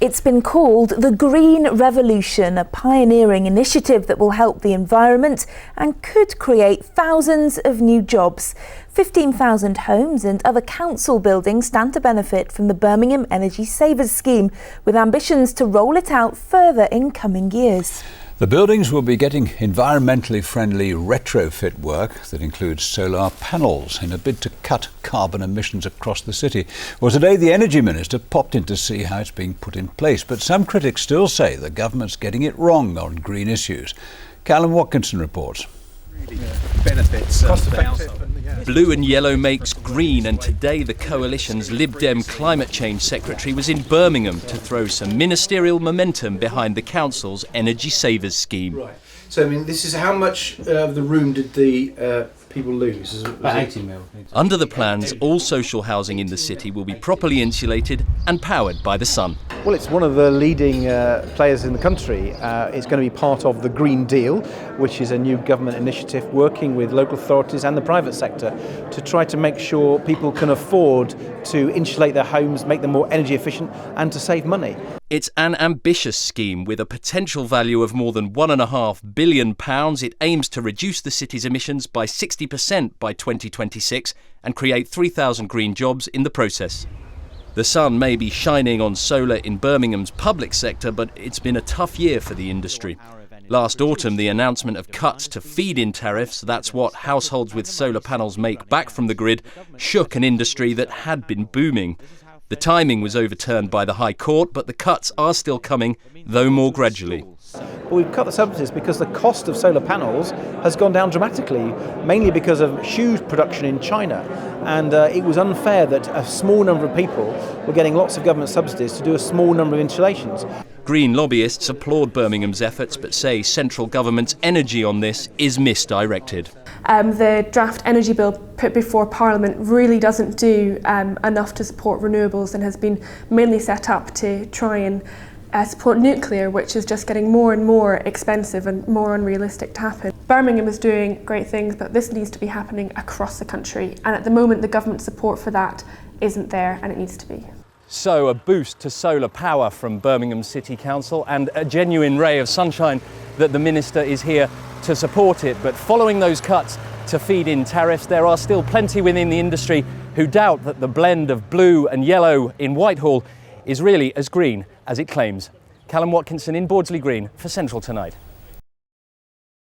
It's been called the Green Revolution, a pioneering initiative that will help the environment and could create thousands of new jobs. 15,000 homes and other council buildings stand to benefit from the Birmingham Energy Savers Scheme, with ambitions to roll it out further in coming years. The buildings will be getting environmentally friendly retrofit work that includes solar panels in a bid to cut carbon emissions across the city. Well, today the Energy Minister popped in to see how it's being put in place, but some critics still say the government's getting it wrong on green issues. Callum Watkinson reports. Benefits Blue and yellow makes green, and today the coalition's Lib Dem climate change secretary was in Birmingham to throw some ministerial momentum behind the council's Energy Savers Scheme. Right. So, I mean, this is how much of the room did the people lose? About 80 mil. Under the plans, all social housing in the city will be properly insulated and powered by the sun. Well, it's one of the leading players in the country. It's going to be part of the Green Deal, which is a new government initiative working with local authorities and the private sector to try to make sure people can afford to insulate their homes, make them more energy efficient and to save money. It's an ambitious scheme with a potential value of more than £1.5 billion. It aims to reduce the city's emissions by 60% by 2026 and create 3,000 green jobs in the process. The sun may be shining on solar in Birmingham's public sector, but it's been a tough year for the industry. Last autumn, the announcement of cuts to feed-in tariffs, that's what households with solar panels make back from the grid, shook an industry that had been booming. The timing was overturned by the High Court, but the cuts are still coming, though more gradually. But we've cut the subsidies because the cost of solar panels has gone down dramatically, mainly because of huge production in China. And it was unfair that a small number of people were getting lots of government subsidies to do a small number of installations. Green lobbyists applaud Birmingham's efforts, but say central government's energy on this is misdirected. The draft energy bill put before Parliament really doesn't do enough to support renewables and has been mainly set up to try and support nuclear, which is just getting more and more expensive and more unrealistic to happen. Birmingham is doing great things, but this needs to be happening across the country, and at the moment the government support for that isn't there, and it needs to be. So a boost to solar power from Birmingham City Council and a genuine ray of sunshine that the Minister is here to support it. But following those cuts to feed-in tariffs, there are still plenty within the industry who doubt that the blend of blue and yellow in Whitehall is really as green as it claims. Callum Watkinson in Bordsley Green for Central Tonight.